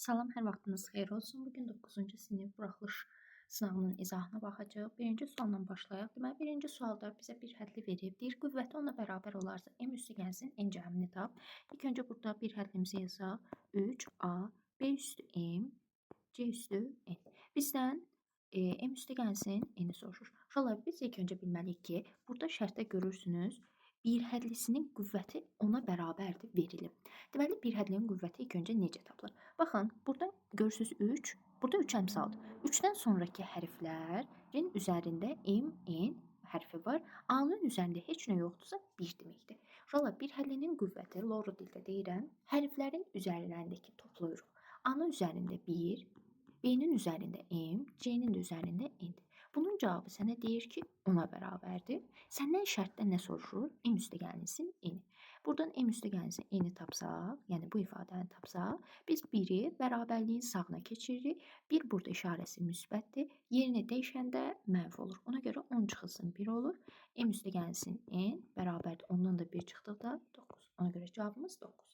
Salam, hər vaxtınız xeyir olsun. Bugün 9-cu sinif buraxılış sınavının izahına baxacağıq. Birinci sualla başlayaq. Deməli, birinci sualda bizə bir hədli verib. Deyir, qüvvəti ona bərabər olarsa m üstü gəlsin, n cəmini tap. İlk öncə burada bir hədlimizi yazaq. 3a, b üstü m, c üstü n. Bizdən m üstü gəlsin, n-i soruşur. Uşaqlar, biz ilk öncə bilməliyik ki, burada şərtdə görürsünüz, bir hədlisinin qüvvəti ona bərabərdir verilib. Deməli, bir hədlinin qüvvəti ilk öncə necə tapılır? Baxın, burada görürsünüz 3, burada 3 əmsaldır. 3-dən sonraki hərflərin üzərində m, n hərfi var. A-nın üzərində heç nə yoxdursa 1 deməkdir. Uşaqlar, bir hədlinin qüvvəti, Loro dildə deyirəm, hərflərin üzərlərindəki toplayırıq. A-nın üzərində 1, B-nin üzərində m, C-nin də üzərində n-dir. Bunun cavabı sənə deyir ki, ona bərabərdir. Səndən şərtdə nə soruşur? M üstə gəlsin, n. Buradan m üstə gəlsin, n-i tapsaq, yəni bu ifadəni tapsaq, biz 1-i bərabərliyin sağına keçiririk. 1 burada işarəsi müsbətdir. Yerini dəyişəndə mənfi olur. Ona görə 10 çıxılsın 1 olur. M üstə gəlsin, n bərabərdir. Ondan da 1 çıxdıqda 9. Ona görə cavabımız 9-dur.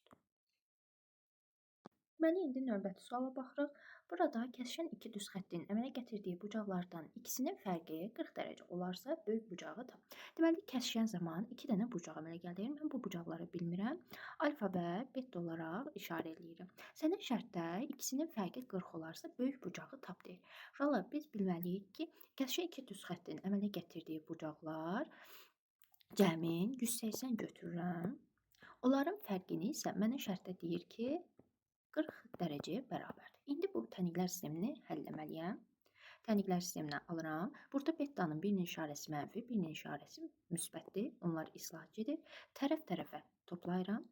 Deməli, indi növbəti suala baxırıq. Burada kəsişən iki düz xəttin əmələ gətirdiyi bucaqlardan ikisinin fərqi 40 dərəcə olarsa böyük bucağı tap. Deməli, kəsişən zaman 2 dənə bucaq əmələ gəlir. Mən bu bucaqları bilmirəm. Alfa və beta olaraq işarə eləyirəm. Sənə şərtdə ikisinin fərqi 40 olarsa böyük bucağı tap deyir. Uşaqlar, biz bilməliyik ki, kəsişən iki düz xəttin əmələ gətirdiyi bucaqlar cəmin 180 götürürəm. Onların fərqini isə mənə şərtdə deyir ki, 40 dərəcəyə bərabərdir. İndi bu təniqlər sistemini həll etməliyəm. Təniqlər sisteminə alıram. Burada betanın birinin işarəsi mənfi, birinin işarəsi müsbətdir. Onlar islah gedir. Tərəf-tərəfə toplayıram.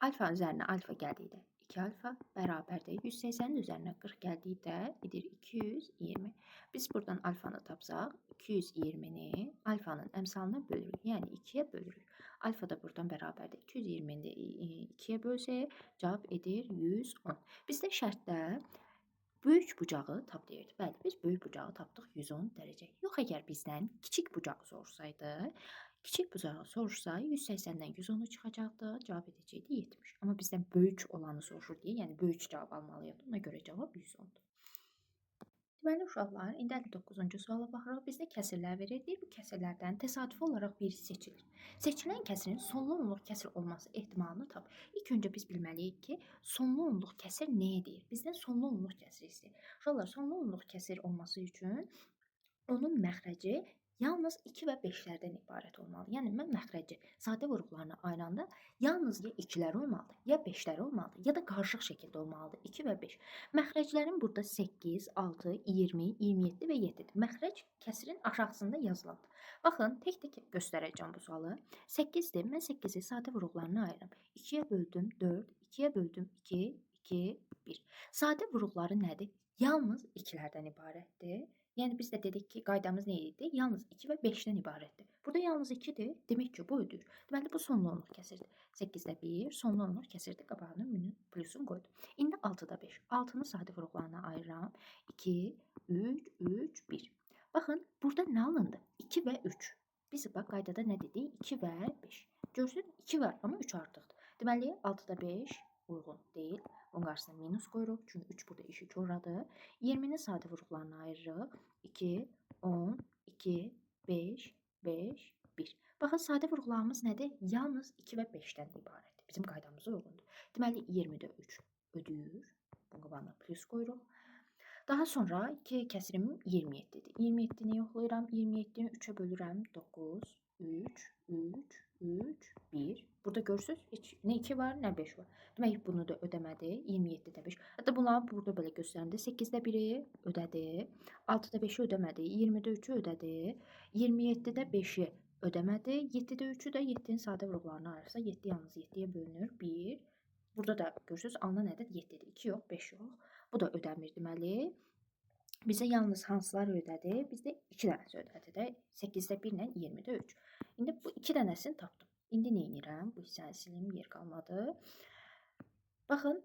Alfa üzərinə alfa gəldikdə 2 alfa bərabərdir. 180-in üzərinə 40 gəldikdə edir 220. Biz buradan alfanı tapsaq, 220-ni alfanın əmsalına bölürük. Yəni 2-yə bölürük. Alfa da buradan bərabərdir. 220-ni 2-yə bölsək, cavab edir 110. Bizdə şərtdə böyük bucağı tap deyirdi. Bəli, biz böyük bucağı tapdıq 110 dərəcə. Yox, əgər bizdən kiçik bucağı sorsaydı, kiçik bucağı soruşsa 180-dən 110-u çıxacaqdı, cavab edəcəkdi 70. Amma bizdən böyük olanı soruşur deyə, yəni böyük cavab almalıyıq. Ona görə cavab 110-dur. Deməli, uşaqlar, indi 59-cu suala baxırıq. Bizdə kəsirlər verir. Deyir, bu kəsirlərdən təsadüfi olaraq biri seçilir. Seçilən kəsirin sonlu onluq kəsir olması ehtimalını tap. İlk öncə biz bilməliyik ki, sonlu onluq kəsir nəyə deyir? Bizdən sonlu onluq kəsir istəyir. Uşaqlar, sonlu onluq kəsir olması üçün onun məxrəci yalnız 2 və 5-lərdən ibarət olmalı. Yəni, mən məxrəci sadə vurğularına ayıranda yalnız ya 2-lər olmalıdır, ya 5-lər olmalıdır, ya da qarışıq şəkildə olmalıdır. 2 və 5. Məxrəclərin burada 8, 6, 20, 27 və 7-dir. Məxrəc kəsirin aşağısında yazılandır. Baxın, tək-tək göstərəcəm bu sualı. 8-dir. Mən 8-i sadə vurğularına ayırıram. 2-yə böldüm 4, 2-yə böldüm 2, 2, 1. Sadə vurğuları nədir? Yalnız 2-lərdən ibarətdir. Yəni, biz də dedik ki, qaydamız nə idi? Yalnız 2 və 5-dən ibarətdir. Burada yalnız 2-dir. Demək ki, bu ödür. Deməli, bu sonlu onluq kəsirdir. 8-də 1, sonlu onluq kəsirdir. Qabağına plusunu qoydum. İndi 6-da 5. 6-nı sadə vurğularına ayıram. 2, 3, 3, 1. Baxın, burada nə alındı? 2 və 3. Biz bax, qaydada nə dedik? 2 və 5. Görsün, 2 var, amma 3 artıqdır. Deməli, 6-da 5 uyğun deyil. Bunun qarşısına minus qoyuruq. Çünki 3 burada işi çoradır. 20-ni sadə vurğularına ayırırıq. 2, 10, 2, 5, 5, 1. Baxın, sadə vurğularımız nədir? Yalnız 2 və 5-dən ibarətdir. Bizim qaydamıza uyğundur. Deməli, 20-də 3 ödəyir. Bunun qabağına plus qoyuruq. Daha sonra 2 kəsirim 27-dir. 27-ni yoxlayıram. 27-ni 3-ə bölürəm. 9, 3, 3, 3, 1. Burada görürsünüz, heç nə 2 var, nə 5 var. Demək, bunu da ödəmədi. 27-də 5. Hətta bunları burada belə göstərimdə 8-də 1-i ödədi. 6-da 5-i ödəmədi. 20-də 3-ü ödədi. 27-də 5-i ödəmədi. 7-də 3-ü də 7-nin sadə vurğularına ayırsa, 7 yalnız 7-yə bölünür. 1. Burada da görürsünüz, alınan ədəd 7-dir. 2 yox, 5 yox. Bu da ödəmir deməli. Bizə yalnız hansılar ödədi? Bizdə 2 dənəsi ödədi də. 8-də 1 ilə 20-də 3. İndi bu 2 dənəsini tapdım. İndi nə edirəm? Bu hissəni silim, yer qalmadı. Baxın,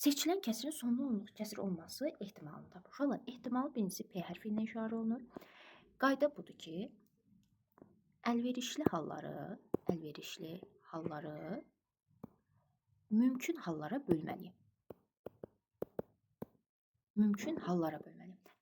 seçilən kəsirin sonlu onluq kəsir olması ehtimalını tapır. Uşaqlar, ehtimal birincisi P hərfi ilə işarə olunur. Qayda budur ki, əlverişli halları mümkün hallara bölməliyəm. Mümkün hallara bölməliyəm.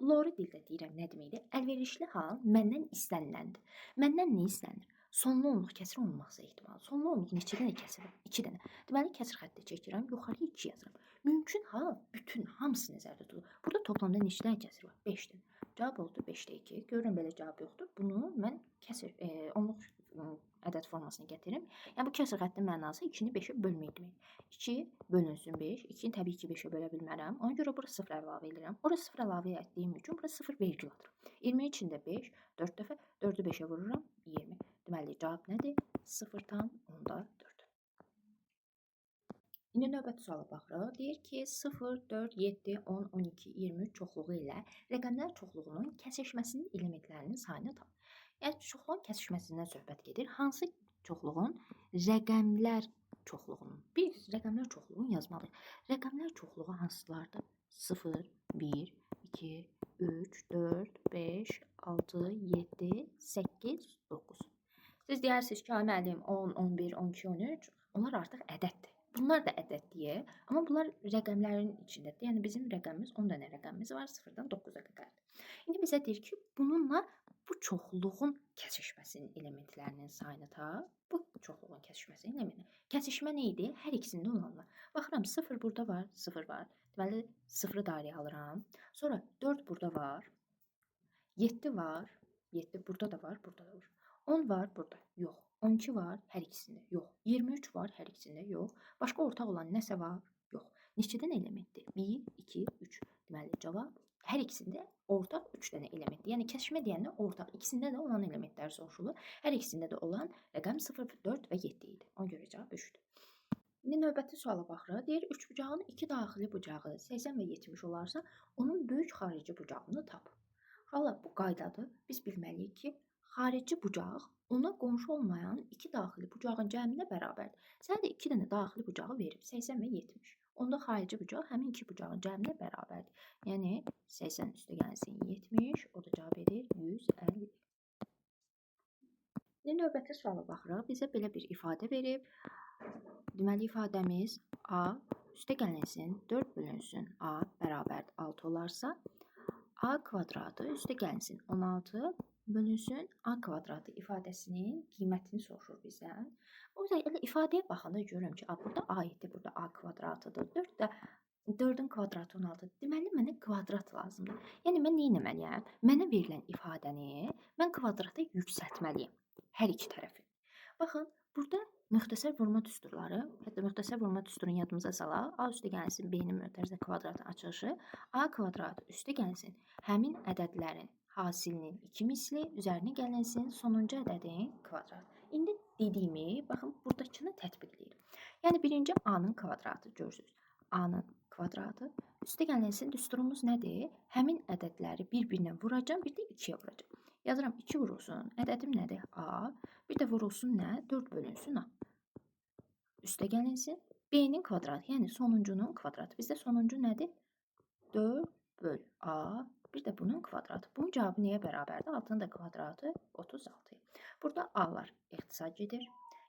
Lori dildə deyirəm nə deməkdir? Əlverişli hal məndən istəniləndir. Məndən nə istənir? Sonlu onluq kəsir olmaqsa ehtimalı. Sonlu onluq neçə dənə kəsir? 2 dənə. Deməli kəsir xətti çəkirəm, yuxarıya 2 yazıram. Mümkün hal bütün hamısı nəzərdə tutulur. Burada toplamda neçə dənə kəsir var? 5 dənə. Cavab oldu 5-də 2. Görürəm belə cavab yoxdur. Bunu mən kəsir onluq ədəd formasına gətirim. Yəni bu kəsir xəttin mənası 2-ni 5-ə bölmək demək. 2 bölünsün 5. 2-ni təbii ki 5-ə bölə bilmərəm. Ona görə bura 0 əlavə edirəm. Ora 0 əlavə etdiyim üçün bura 0 vergül atıram. 20 içində 5, 4 dəfə 4-ü 5-ə vururam 20. Deməli cavab nədir? 0,4. İndi növbəti suala baxırıq. Deyir ki, 0, 4, 7, 10, 12, 23 çoxluğu ilə rəqəmlər çoxluğunun kəsişməsinin elementlərinin sayını tap. Yəni çoxluğun kəsişməsindən söhbət gedir. Hansı çoxluğun rəqəmlər çoxluğunun? Biz rəqəmlər çoxluğunu yazmalıyıq. Rəqəmlər çoxluğu hansılardır? 0, 1, 2, 3, 4, 5, 6, 7, 8, 9. Siz deyirsiniz ki, müəllim 10, 11, 12, 13 onlar artıq ədəddir. Bunlar da ədəddir, amma bunlar rəqəmlərin içindədir. Yəni bizim rəqəmimiz 10 dənə rəqəmimiz var 0-dan 9-a qədərdir. İndi bizə deyir ki, bununla bu çoxluğun kəsişməsinin elementlərinin sayını tap. Bu çoxluğun kəsişməsinin elementi. Kəsişmə nə idi? Hər ikisində olanlar. Baxıram 0 burada var, 0 var. Deməli 0-ı dairəyə alıram. Sonra 4 burada var. 7 var. 7 burada da var, burada da var. 10 var burada. Yox. 12 var hər ikisində. Yox. 23 var hər ikisində. Yox. Başqa ortaq olan nəsə var? Yox. Neçədən elementdir? 1, 2, 3. Deməli cavab hər ikisində ortaq 3 dənə elementdir. Yəni kəsişmə deyəndə ortaq ikisində də olan elementlər soruşulur. Hər ikisində də olan rəqəm 0, 4 və 7 idi. Ona görə cavab 3-dür. İndi növbəti suala baxırıq. Deyir, üçbucağın 2 daxili bucağı 80 və 70 olarsa, onun böyük xarici bucağını tap. Hala bu qaydadır. Biz bilməliyik ki, xarici bucaq ona qonşu olmayan 2 daxili bucağın cəminə bərabərdir. Sənə də 2 dənə daxili bucağı verib, 80 və 70. Onda xarici bucaq həmin 2 bucağın cəminə bərabərdir. Yəni 80 üstə gəlsin 70, o da cavab edir 150. İndi növbəti suala baxırıq. Bizə belə bir ifadə verib. Deməli ifadəmiz A üstə gəlinsin 4 bölünsün A bərabər 6 olarsa, A kvadratı üstə gəlinsin 16 bölünsün A kvadratı ifadəsinin qiymətini soruşur bizdən. O yüzden elə ifadəyə baxanda görürəm ki, burada A-dir, burada A kvadratıdır. 4 də 4-ün kvadratı 16. Deməli mənə kvadrat lazımdır. Yəni mən nə etməliyəm? Mənə verilən ifadəni mən kvadrata yüksəltməliyəm. Hər iki tərəfi. Baxın, burada müxtəsər vurma düsturları, hətta müxtəsər vurma düsturunu yadımıza salaq. A üstə gəlsin B-nin mötərizə kvadratı açılışı. A kvadratı üstə gəlsin həmin ədədlərin hasilinin 2 misli, üzərinə gəlinsin sonuncu ədədin kvadratı. İndi dediyimi, baxın, buradakını tətbiq edir. Yəni birinci A-nın kvadratı görürsünüz. A-nın kvadratı üstə gəlinsin düsturumuz nədir? Həmin ədədləri bir-birinə vuracam, bir də 2-yə vuracam. Yazıram 2 vurulsun, ədədim nədir? A. Bir də vurulsun nə? 4 bölünsün A. Üstə gəlinsin B-nin kvadratı, yəni sonuncunun kvadratı. Bizdə sonuncu nədir? 4 böl A. Bir də bunun kvadratı. Bunun cavabı nəyə bərabərdir? 6-nın da kvadratı 36. Burada A-lar ixtisar gedir.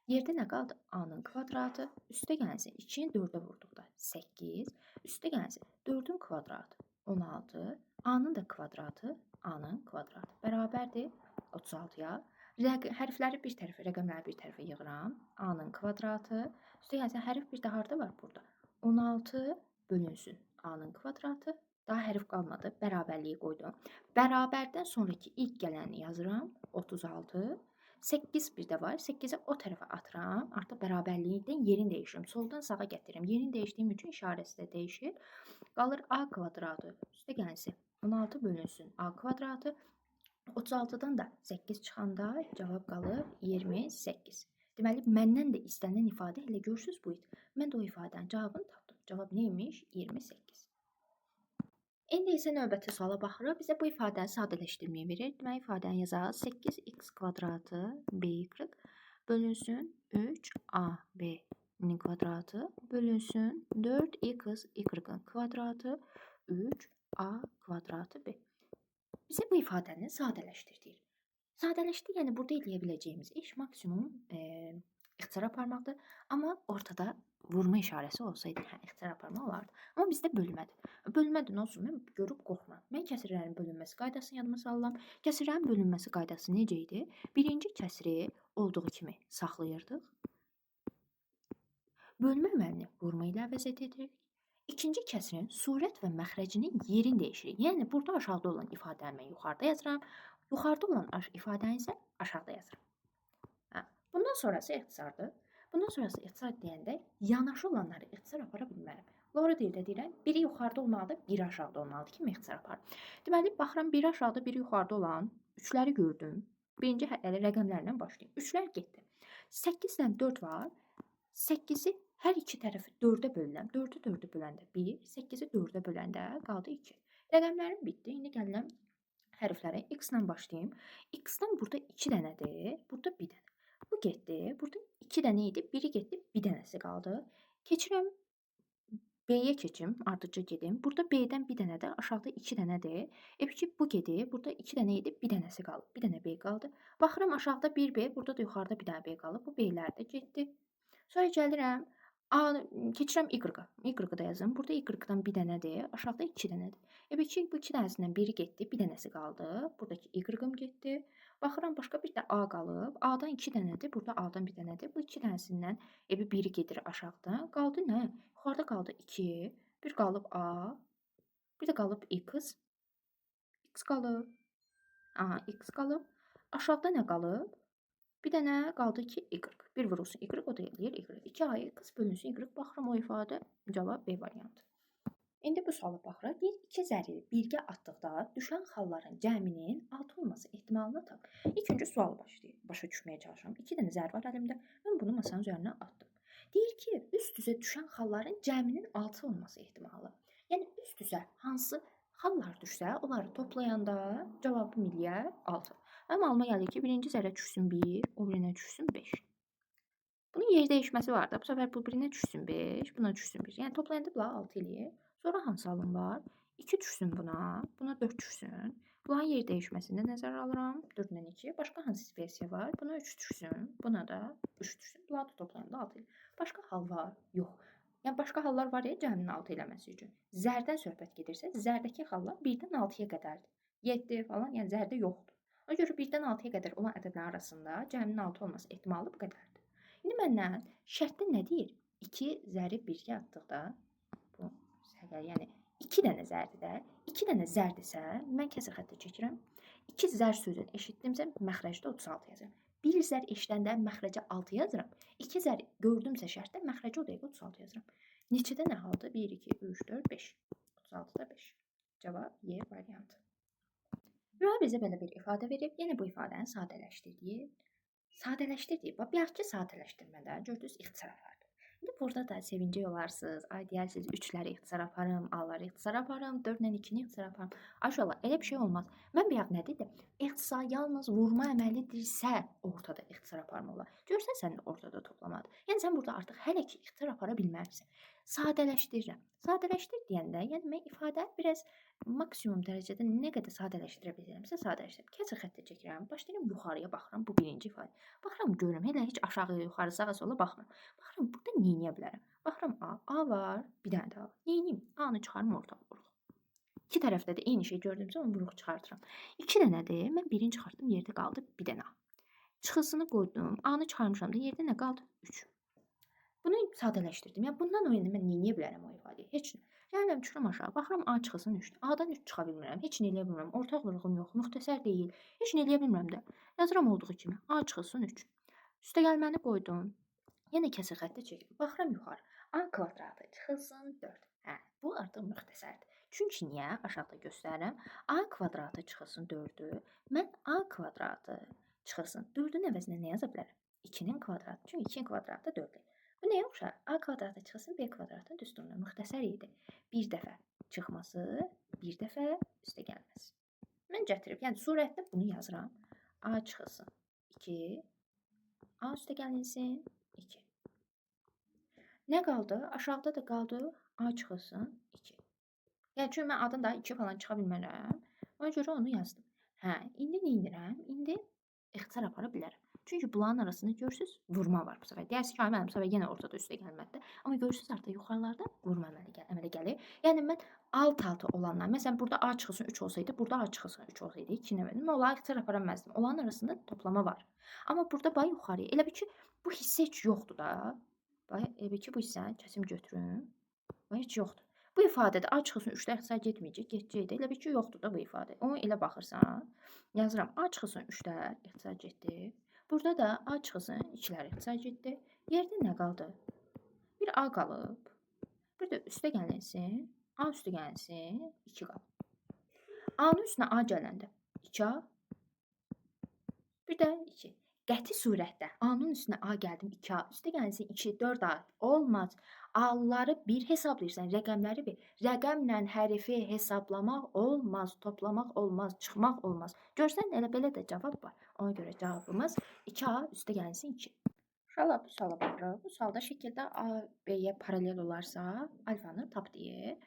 Yerdə nə qaldı? A-nın kvadratı. Üstə gəlsin 2-ni 4-ə vurduqda 8. Üstə gəlsin 4-ün kvadratı 16. A-nın da kvadratı A-nın kvadratı bərabərdir 36-ya. Hərfləri bir tərəfə, rəqəmləri bir tərəfə yığıram. A-nın kvadratı. Üstə gəlsin hərf bir də harda var burada? 16 bölünsün A-nın kvadratı. Daha hərf qalmadı. Bərabərliyi qoydum. Bərabərdən sonraki ilk gələni yazıram. 36. 8 bir də var. 8-i o tərəfə atıram. Artıq bərabərlikdən yerini dəyişirim. Soldan sağa gətiririm. Yerini dəyişdiyim üçün işarəsi də dəyişir. Qalır A kvadratı. Üstə gəlsin 16 bölünsün A kvadratı. 36-dan da 8 çıxanda cavab qalır 28. Deməli, məndən də istənilən ifadə elə görürsünüz bu idi. Mən də o ifadənin cavabını tapdım. Cavab neymiş? 28. İndi isə növbəti suala baxırıq. Bizə bu ifadəni sadələşdirməyi verir. Deməli, ifadəni yazarıq. 8x kvadratı by bölünsün 3ab-nin kvadratı bölünsün 4x y-ın kvadratı 3a kvadratı b. Bizə bu ifadəni sadələşdirdik. Sadələşdi, yəni burada eləyə biləcəyimiz iş maksimum ixtisara aparmaqdır. Amma ortada vurma işarəsi olsaydı, hə, ixtisar aparma olardı. Amma bizdə bölmədir. Bölmədir, nə olsun? Mən görüb qorxmuram. Mən kəsrlərin bölünməsi qaydasını yadıma salıram. Kəsrlərin bölünməsi qaydası necə idi? Birinci kəsri olduğu kimi saxlayırdıq. Bölmə əməlini vurma ilə əvəz edirik. İkinci kəsrin surət və məxrəcinin yerini dəyişirik. Yəni burada aşağıda olan ifadəni mən yuxarıda yazıram. Yuxarıda olan ifadəni isə aşağıda yazıram. Hə. Bundan sonrası ixtisardır. Bundan sonrası ixtisar deyəndə yanaşı olanları ixtisar apara bilmərəm. Doğru deyirəm, biri yuxarıda olmalıdır, biri aşağıda olmalıdır ki, ixtisar aparım. Deməli, baxıram, biri aşağıda, biri yuxarıda olan üçləri gördüm. Birinci rəqəmlərlə başlayayım. Üçlər getdi. 8 ilə 4 var. 8-i hər iki tərəfi 4-ə bölürəm. 4-ü 4-ə böləndə 1, 8-i 4-ə böləndə qaldı 2. Rəqəmlərim bitdi. İndi gəlirəm hərflərə. X ilə başlayayım. X-dan burada 2 dənədir, burada 1 dənə. Bu getdi. Burada 2 dənə idi, biri getdi, 1 dənəsi qaldı. Keçirəm B-yə keçim, ardıcı gedim. Burada B-dən 1 dənə də, aşağıda 2 dənədir. Peki bu gedir. Burada 2 dənə idi, 1 dənəsi qaldı. 1 dənə B qaldı. Baxıram aşağıda 1 B, burada da yuxarıda 1 dənə B qalıb. Bu B-lər də getdi. Sonra gəlirəm keçirəm Y-a. Y-ı da yazım. Burada Y-dan 1 dənədir, aşağıda 2 dənədir. Peki bu 2 dənəsindən biri getdi, 1 dənəsi qaldı. Buradakı Y-ım getdi. Baxıram başqa bir də A qalıb. A-dan 2 dənədir, burada A-dan 1 dənədir. Bu 2 dənəsindən biri gedir aşağıdan. Qaldı nə? Yuxarıda qaldı 2, bir qalıb A, bir də qalıb X. X qalıb. Aha, X qalıb. Aşağıda nə qalıb? Bir dənə qaldı ki, Y. Bir vurulsun Y, o da eləyir Y. 2A X bölünsün Y. Baxıram o ifadə cavab B variantı. İndi bu suala baxırıq. Deyir, 2 zəriri birgə atdıqda düşən xalların cəminin 6 olması ehtimalını tap. İlk öncə sual başa düşməyə çalışıram. 2 dənə zərb var əlimdə. Mən bunu masanın üzərinə attım. Deyir ki, üst-üzə düşən xalların cəminin 6 olması ehtimalı. Yəni üst-üzə hansı xallar düşsə, onları toplayanda cavabım eləyər 6. Ama alma gəldi ki, birinci zərə düşsün 1, o birinə düşsün 5. Bunun yer dəyişməsi var da. Bu səfər bu birinə düşsün 5, buna düşsün 1. Yəni toplayanda bunlar 6 eləyir. Sonra hansı alım var? 2 düşsün buna, buna 4 düşsün. Bunların yer dəyişməsində nəzərə alıram. 4-dən 2. Başqa hansı versiya var? Buna 3 düşsün, buna da 3 düşsün. Bunları da toplayanda 6 eləyir. Başqa hal var? Yox. Yəni başqa hallar var ya cəminin 6 eləməsi üçün. Zərdən söhbət gedirsə, zərdəki hallar 1-dən 6-ya qədərdir. 7 falan, yəni zərdə yoxdur. Ona görə 1-dən 6-ya qədər olan ədədlərin arasında cəminin 6 olması ehtimalı bu qədərdir. İndi məndən şərtdə nə deyir? 2 zəri birgə atdıqda, bu yəni 2 dənə zərdidə, 2 dənə zərdisə, mən kəsr xəttə çəkirəm. 2 zər sözünü eşitdimsə, məxrəcdə 36 yazıram. 1 zər eşidəndə məxrəcə 6 yazıram. 2 zər gördümsə şərtdə, məxrəcə o dəqiqə 36 yazıram. Neçədə nə haldır? 1, 2, 3, 4, 5. 36-da 5. Cavab Y variantı. Rüya bizə belə bir ifadə verib, yenə bu ifadəni sadələşdirdiyi. Bayaqki sadələşdirmədə gördünüz ixtisar apardı. İndi burada da sevincli olarsınız. Ay deyirsiniz 3-ləri ixtisar aparım, A-ları ixtisar aparım, 4-lə 2-ni ixtisar aparım. Aşağıla elə bir şey olmaz. Mən bayaq nə dedim? İxtisar yalnız vurma əməlidirsə ortada ixtisar aparma olar. Görsən sən də ortada toplamadı. Yəni sən burada artıq hələ ki ixtisar apara bilmərsən. Sadələşdirirəm. Sadələşdir deyəndə, yəni mən ifadəni biraz maksimum dərəcədə nə qədər sadələşdirə bilirəmsə sadələşdirirəm. Kəsr xəttə çəkirəm, başlayıram yuxarıya baxıram, bu birinci ifadə. Baxıram görürəm, elə heç aşağıya, yuxarı, sağa, sola baxmıram. Baxıram, burada nə edə bilərəm? Baxıram A var, bir dənə də A. Nə edeyim? A-nı çıxarım, ortaya vuruq. İki tərəfdə də eyni şey gördümsə onu vuruq çıxartıram. 2 dənədir, mən birini çıxartdım, yerdə qaldı bir dənə A. Çıxısını qoydum, A-nı çıxarmışam da yerdə nə qaldı? 3. Bunu sadələşdirdim. Yəni bundan o yana mən nə edə bilərəm o ifadəyi? Heç nə. Gəlirəm çıxıram aşağı, baxıram A çıxısın 3. A-dan 3 çıxa bilmirəm, heç nə eləyə bilmirəm. Ortaq vuruğum yox, müxtəsər deyil. Heç nə eləyə bilmirəm də. Yazıram olduğu kimi A çıxısın 3. Üstəgəlməni qoydum. Yenə kəsr xəttə çəkdim. Baxıram yuxarı. A kvadratı çıxılsın 4. Hə, bu artıq müxtəsərdir. Çünki niyə? Aşağıda göstərirəm. A kvadratı çıxılsın 4-ü. Mən A kvadratı çıxılsın 4-ün əvəzinə nə yaza bilərəm? 2-nin kvadratı. Çünki 2-nin kvadratı da 4-dür. Bu nəyə oxşar? A kvadratı çıxılsın B kvadratın düsturuna. Müxtəsər idi. Bir dəfə çıxması, bir dəfə üstə gəlməsi. Mən gətirib, yəni surətdə bunu yazıram. A çıxılsın 2, A üstə gəlinsin 2. Nə qaldı? Aşağıda da qaldı A çıxılsın 2. Yəni çünki mən A-dan daha 2 falan çıxa bilmərəm. Ona görə onu yazdım. Hə, indi nə edirəm? İndi ixtisar apara bilərəm. Çünki bunların arasında görürsüz vurma var bu səfər. Deyərsiniz ki, ay mənim bu səfər yenə ortada üstə gəlməlidir. Amma görürsüz artıq yuxarılarda vurma əmələ gəlir. Yəni mən alt-alta olanlar, məsələn burada A çıxılsın 3 olsaydı, burada A çıxılsın 3 olsaydı, 2 nə verdim, onları ixtisar apara bilməzdim. Onların arasında toplama var. Amma burada bax yuxarıya. Elə bil ki, bu hissə heç yoxdur da. Bax, elə bil ki, bu hissəni kəsim götürüm. Bax, heç yoxdur. Bu ifadədə A çıxılsın 3-də ixtisar getməyəcək, getəcəkdir. Elə bil ki, yoxdur da bu ifadə. Onu elə baxırsan, yazıram A çıxılsın 3-də ixtisar getdi. Burada da A çıxılsın 2-lər ixtisar getdi. Yerdə nə qaldı? Bir A qalıb. Bir də üstə gəlinsin. A üstə gəlinsin. 2 qalıb. A-nın üstünə A gələndə 2A. Bir də 2. Qəti surətdə A-nın üstünə A gəldim 2A. Üstə gəlinsin 2, 4A. Olmaz. A-ları bir hesablayırsan, rəqəmləri bir. Rəqəmlə hərfi hesablamaq olmaz, toplamaq olmaz, çıxmaq olmaz. Görsən elə belə də cavab var. Ona görə cavabımız 2A üstə gəlinsin 2. Uşaqlar, bu suala baxırıq. Bu sualda şəkildə A, B-yə paralel olarsa alfanı tap deyir.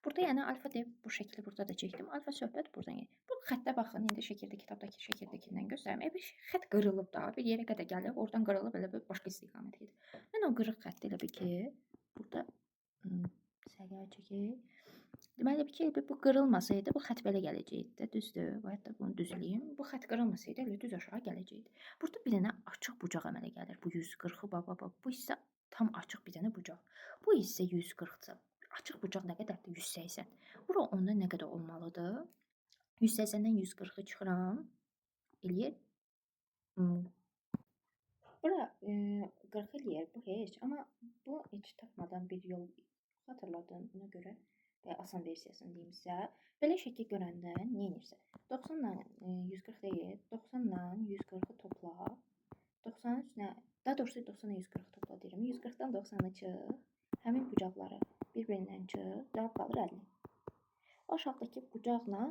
Burada yəni alfa deyib bu şəkli burada da çəkdim. Alfa söhbət buradan gedir. Bu xəttə baxın, indi şəkildə kitabdakı şəkildekindən göstərim. Bir xətt qırılıb da, bir yerə qədər gəlib, oradan qırılıb elə bir başqa istiqamətə gedir. Mən o qırıq xətti elə bir ki, burada səgər çəkib. Deməli ki, bu qırılmasaydı bu xətt belə gələcəkdi də, düzdür? Və hətta bunu düzləyim. Bu xətt qırılmasaydı elə düz aşağı gələcəkdi. Burada bir dənə açıq bucaq əmələ gəlir. Bu 140-ı baba. Bu hissə tam açıq bir dənə bucaq. Bu hissə 140-dsa, açıq bucaq nə qədərdir? 180. Bura onda nə qədər olmalıdır? 180-dən 140-ı çıxıram. Eləyir. Bura 40 eləyir. Bu heç. Amma bu heç tapmadan bir yol xatırladım. Buna görə asan versiyasını deyimsə, belə şəkil görəndə nə edirsən? 90-la 140 deyil, 90-la 140-ı topla. 90-ın üstünə, daha doğrusu 90-la 140-ı topla deyirəm. 140-dan 90-ı çıx. Həmin bucaqları bir-birindən çıx. Cavab qalır 50. Aşağıdakı bucaqla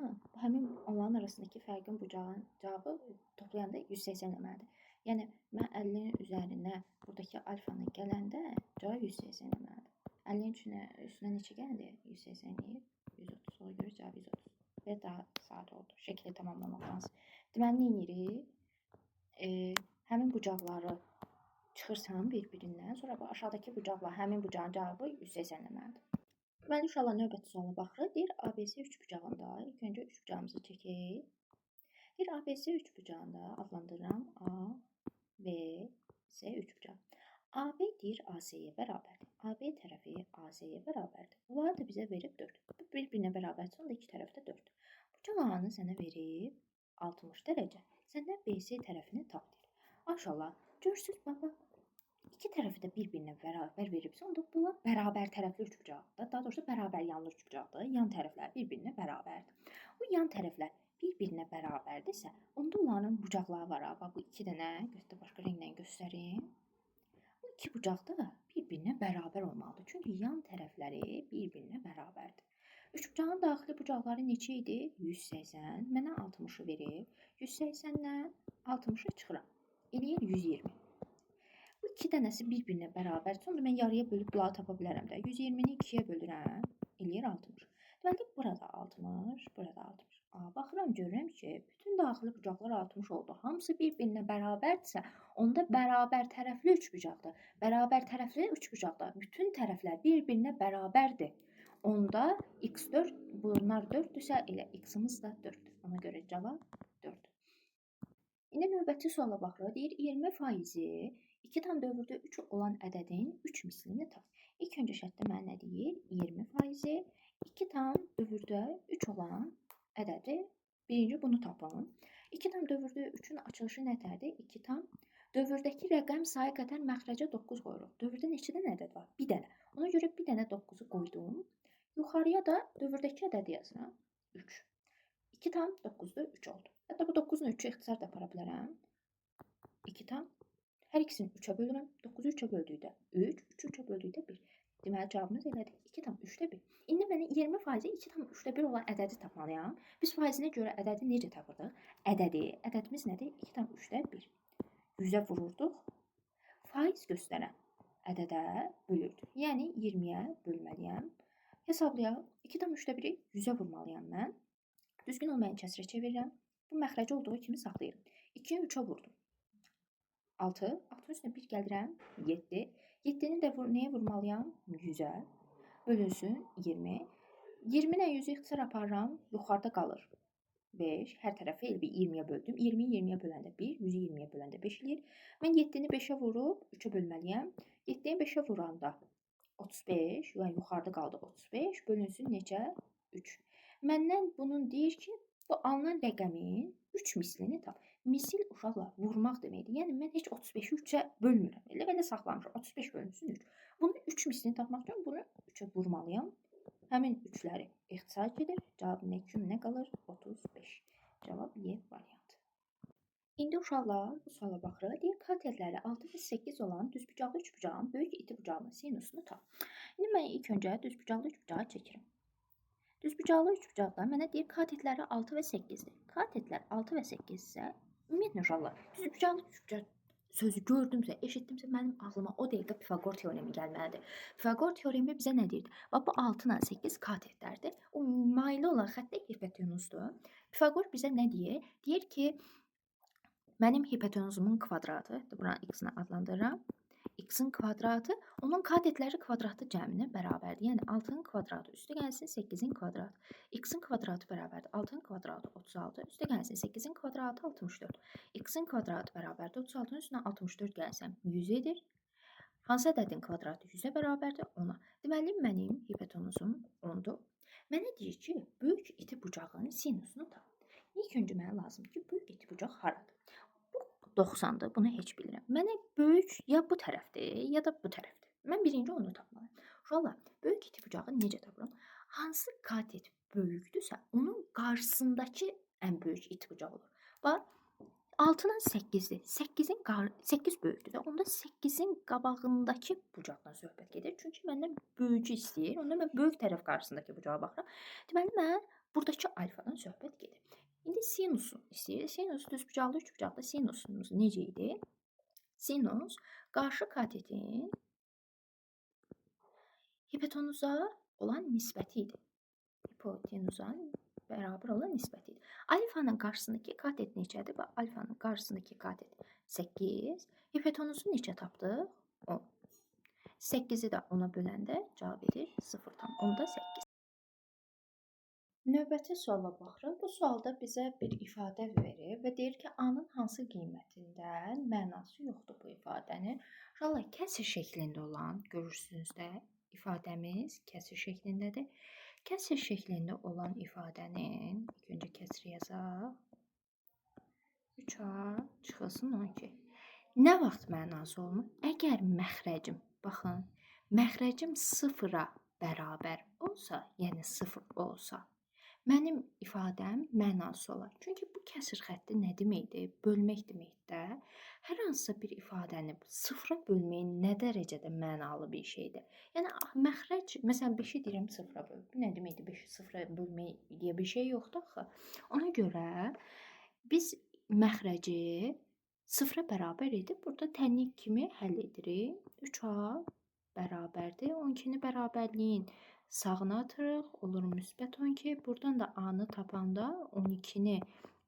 həmin onların arasındakı fərqin bucağın cavabı toplayanda 180 eləməlidir. Yəni mən 50-nin üzərinə buradakı alfanı gələndə cavab 180 eləməlidir. 50-nin üstünə neçə gəldi? 180 eləyib, 130. Ona görə cavab 130. Və daha sadə oldu. Şəkli tamamlamaq lazım. Deməli, nə edirik? Həmin bucaqları çıxırsan bir-birindən, sonra aşağıdakı bucaqla həmin bucağın cavabı 180 eləməlidir. Deməli, uşaqlar növbəti suala baxırıq. Deyir, ABC 3 bucağında, ilk öncə 3 bucağımızı çəkək. Deyir, ABC 3 bucağında adlandırıram A, B, C 3 bucağı. AB deyir AC-yə bərabərdir. AB tərəfi AC-yə bərabərdir. Bunları da bizə verib 4. Bu bir-birinə bərabərdir, onda iki tərəfdə 4. Bucaq A-nı sənə verib 60 dərəcə. Səndən BC tərəfini tap deyir. Maşallah, görürsünüz baba, iki tərəfi də bir-birinə bərabər veribsə, onda bunlar bərabər tərəfli üç bucaqdır. Daha doğrusu bərabər yanlı üç bucaqdır. Yan tərəflər bir-birinə bərabərdir. Bu yan tərəflər bir-birinə bərabərdirsə, onda onların bucaqları var. Bax, bu iki dənə, göstər başqa rənglə göstərim. Bu iki bucaq da bir-birinə bərabər olmalıdır. Çünki yan tərəfləri bir-birinə bərabərdir. Üç bucağın daxili bucaqları neçə idi? 180. Mənə 60-ı verib. 180-dən 60-ı çıxıram. Eləyir 120. Bu iki dənəsi bir-birinə bərabər. Sonra mən yarıya bölüb bunları tapa bilərəm də. 120-ni 2-yə bölürəm. Eləyir 60. Deməli, burada 60, burada 60. Baxıram, görürəm ki, bütün daxili bucaqlar 60 oldu. Hamısı bir-birinə bərabərdirsə, onda bərabər tərəfli üç bucaqdır. Bərabər tərəfli üç bucaqda bütün tərəflər bir-birinə bərabərdir. Onda x4, bunlar 4-dürsə, elə x-imiz də 4-dür. Ona görə cavab 4-dür. İndi növbəti suala baxırıq. Deyir, 20% 2/3 olan ədədin 3 mislini tap. İlk öncə şərtdə mənə nə deyir? 20% 2/3 olan ədədi, birinci bunu tapın. 2/3-ün açılışı nətərdir? 2 dövrdəki rəqəm sayı qədər məxrəcə 9 qoyuruq. Dövrdə neçə dənə ədəd var? Bir dənə. Ona görə bir dənə 9-u qoydum. Yuxarıya da dövrdəki ədədi yazıram. 3. 2/9-da 3 oldu. Hətta bu 9-un 3-ü ixtisar da apara bilərəm. 2 hər ikisini 3-ə bölürəm. 9-u 3-ə böldükdə 3, 3-ü 3-ə böldükdə 1. Deməli, cavabımız elədir. 2/3-də 1. İndi mənə 20% 2/3-də 1 olan ədədi tapmalıyam. Biz faizinə görə ədədi necə tapırdıq? Ədədimiz nədir? 2/3-də 1. 100-ə vururduq. Faiz göstərən ədədə bölürdük. Yəni 20-yə bölməliyəm. Hesablayaq. 2/3-də 1-i 100-ə vurmalıyam mən. Düzgün olmayan kəsrə çevirirəm. Bu məxrəci olduğu kimi saxlayıram. 2-yə 3-ə vurdum. 6. 6-nın üstünə 1 gəldirəm, 7. 7-ni də nəyə vurmalıyam? 100-ə. Bölünsün 20. 20 ilə 100-ü ixtisar aparıram, yuxarıda qalır 5. Hər tərəfi elə bir 20-yə böldüm. 20-yi 20-yə böləndə 1, 100-ü 20-yə böləndə 5 eləyir. Mən 7-ni 5-ə vurub 3-ə bölməliyəm. 7-ni 5-ə vuranda 35, yəni yuxarıda qaldı 35, bölünsün neçə? 3. Məndən bunun deyir ki, bu alınan rəqəmin 3 mislini tap. Misil uşaqlar vurmaq deməkdir. Yəni mən heç 35-i 3-ə bölmürəm. Elə belə saxlamışam. 35 bölünsün 3. Bunun 3 mislini tapmaq üçün bunu 3-ə vurmalıyam. Həmin 3-ləri ixtisar gedir. Cavab nə kimi nə qalır? 35. Cavab Y variantı. İndi uşaqlar bu suala baxırıq. Deyir, katetləri 6 və 8 olan düzbucaqlı üçbucağın böyük iti bucağının sinusunu tap. İndi mən ilk öncə düzbucaqlı üçbucağı çəkirim. Düzbucaqlı üçbucaqda mənə deyir, katetləri 6 və 8-dir. Katetlər 6 və 8 isə, ümumiyyətlə uşaqlar, düzbucaqlı üçbucaq sözü gördümsə, eşitdimsə mənim ağlıma o dəqiqə Pifaqor teoremi gəlməlidir. Pifaqor teoremi bizə nə deyir? Bax, bu 6 ilə 8 katetlərdir. O maylı olan xəttə hipotenuzdur. Pifaqor bizə nə deyir? Deyir ki, mənim hipotenuzumun kvadratı, buranı x-nə adlandırıram. X-in kvadratı onun katetləri kvadratı cəminə bərabərdir. Yəni 6-nın kvadratı üstə gəlsin 8-in kvadratı. X-in kvadratı bərabərdir 6-nın kvadratı 36, üstə gəlsin 8-in kvadratı 64. X-in kvadratı bərabərdir 36-nın üstünə 64 gəlsəm 100 edir. Hansı ədədin kvadratı 100-ə bərabərdir? 10-a. Deməli mənim hipotenuzum 10-dur. Mənə deyir ki, böyük iti bucağın sinusunu tap. İlk öncə mənə lazımdır ki, böyük iti bucaq haradır? 90-dır, bunu heç bilirəm. Mənə böyük ya bu tərəfdir, ya da bu tərəfdir. Mən birinci onu tapmalıyam. Uşaqlar, böyük iti bucağı necə tapıram? Hansı katet böyükdürsə, onun qarşısındakı ən böyük iti bucaq olur. Bax, 6-dan 8-dir. 8 böyükdür. Onda 8-in qabağındakı bucaqdan söhbət gedir. Çünki məndən böyücü istəyir. Onda mən böyük tərəf qarşısındakı bucağa baxıram. Deməli, mən buradakı alfadan söhbət gedir. İndi sinusun istəyir. Sinus düzbucaqlı üçbucaqda sinusumuz necə idi? Sinus qarşı katetin hipotenuza olan nisbəti idi. Hipotenuza bərabər olan nisbəti idi. Alfanın qarşısındakı katet neçədir? Bax, alfanın qarşısındakı katet 8. Hipotenuzu neçə tapdıq? 10. 8-i də 10-a böləndə cavab edir 0,8. Növbəti suala baxırıq. Bu sualda bizə bir ifadə verir və deyir ki, A-nın hansı qiymətindən mənası yoxdur bu ifadənin. Uşaqlar, kəsr şəklində olan, görürsünüz də, ifadəmiz kəsr şəklindədir. Kəsr şəklində olan ifadənin, ilk öncə kəsr yazaq. 3A çıxılsın 12. Nə vaxt mənası olmur? Əgər məxrəcim, baxın, məxrəcim 0-a bərabər olsa, yəni 0 olsa, mənim ifadəm mənası olar. Çünki bu kəsr xətti nə deməkdir? Bölmək deməkdir. Hər hansısa bir ifadəni 0-a bölmək nə dərəcədə mənalı bir şeydir? Yəni məxrəc, məsələn 5-i deyirəm 0-a böl. Bu nə deməkdir? 5-i 0-a bölmək deyə bir şey yoxdur axı. Ona görə biz məxrəci 0-a bərabər edib burada tənlik kimi həll edirik. 3A bərabərdir. 12-ni bərabərliyin sağına atırıq, olur müsbət 12. Buradan da A-nı tapanda 12-ni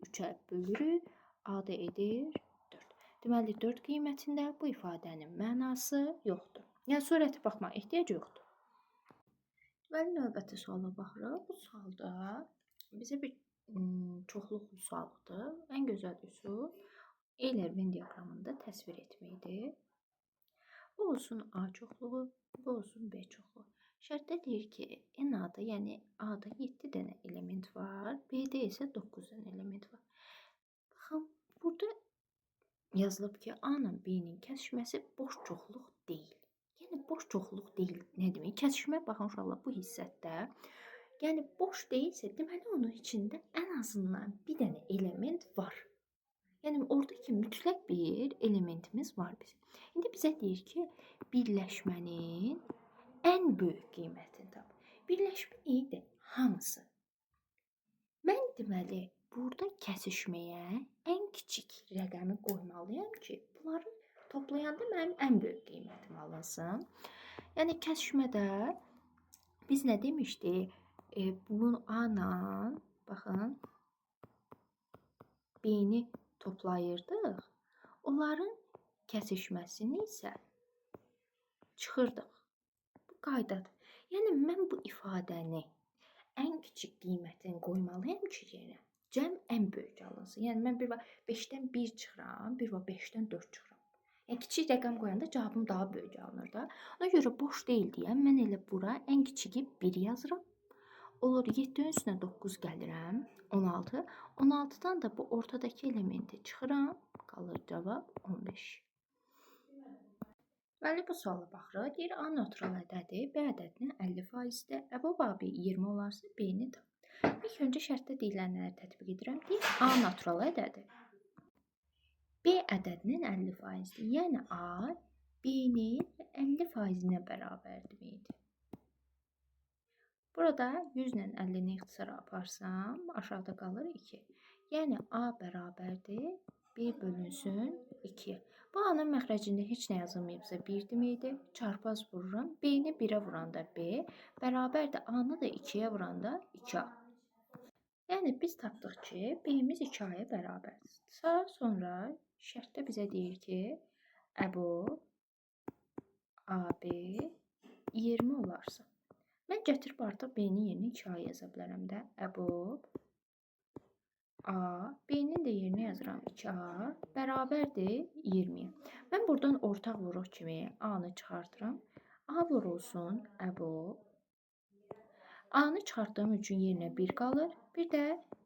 3-ə bölürük. A da edir 4. Deməli 4 qiymətində bu ifadənin mənası yoxdur. Yəni surəti baxmağa ehtiyac yoxdur. Deməli növbəti suala baxırıq. Bu sualda bizə bir çoxluq sualıdır. Ən gözəl üsul Euler Venn diaqramında təsvir etməkdir. Bu olsun A çoxluğu, bu olsun B çoxluğu. Şərtdə deyir ki, N-ada, yəni A-da 7 dənə element var, B-də isə 9 dənə element var. Baxın, burada yazılıb ki, A-la B-nin kəsişməsi boş çoxluq deyil. Yəni, boş çoxluq deyil, nə demək? Kəsişmə, baxın, uşaqlar, bu hissətdə, yəni boş deyilsə, deməli, onun içində ən azından bir dənə element var. Yəni, oradakı mütləq bir elementimiz var bizim. İndi bizə deyir ki, birləşmənin ən böyük qiymətini tap. Birləşmə neydi? Hamısı. Mən deməli, burada kəsişməyə ən kiçik rəqəmi qoymalıyam ki, bunları toplayanda mənim ən böyük qiymətim alınsın. Yəni, kəsişmədə biz nə demişdik? Bunu A-la, baxın, B-ni toplayırdıq. Onların kəsişməsini isə çıxırdıq. Bu qaydadır. Yəni mən bu ifadəni ən kiçik qiymətini qoymalıyam ki, yenə cəm ən böyük alınsın. Yəni mən bir 5-dən 1 çıxıram, bir 5-dən 4 çıxıram. Yəni kiçik rəqəm qoyanda cavabım daha böyük alınır da. Ona görə boş deyil deyəm. Mən elə bura ən kiçiki 1 yazıram. Olur 7-nin üstünə 9 gəlirəm. 16. 16-dan da bu ortadakı elementi çıxıram. Qalır cavab 15. Deməli, bu suala baxırıq. Deyir, A natural ədədi B ədədinin 50%-dir. Əbab abi 20 olarsa B-ni tap. İlk öncə şərtdə deyilənləri tətbiq edirəm. Deyir, A natural ədədi B ədədinin 50%-dir. Yəni A B-nin 50%-nə bərabər deməkdir. Burada 100 ilə 50-ni ixtisara aparsam, aşağıda qalır 2. Yəni A bərabərdir 1 bölünsün 2. Bu A-nın məxrəcində heç nə yazılmayıbsa 1 deməkdir. Çarpaz vururam. B-ni 1-ə vuranda B, bərabərdir A-nı da 2-yə vuranda 2A. Yəni biz tapdıq ki, B-miz 2A-ya bərabərdir. Sonra şərtdə bizə deyir ki, əbu AB 20 olarsa. Mən gətirib artıq B-nin yerinə 2A yaza bilərəm də. Əbu A, B-nin də yerinə yazıram 2A, bərabərdir 20-yə. Mən buradan ortaq vuruq kimi A-nı çıxartıram. A vurulsun əbu. A-nı çıxartdığım üçün yerinə 1 qalır, bir də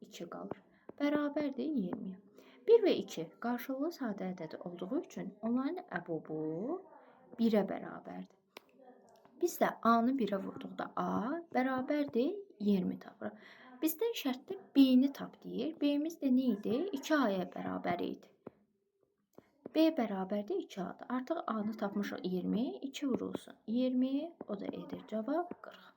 2 qalır. Bərabərdir 20-yə. 1 və 2 qarşılıqlı sadə ədədi olduğu üçün onların əbubu 1-ə bərabərdir. Biz də A-nı 1-ə vurduqda A bərabərdir 20 tapırıq. Bizdən şərtdə B-ni tap deyir. B-miz də nə idi? 2A-ya bərabər idi. B bərabərdir 2A-dır. Artıq A-nı tapmışıq 20, 2 vurulsun 20, o da edir cavab 40.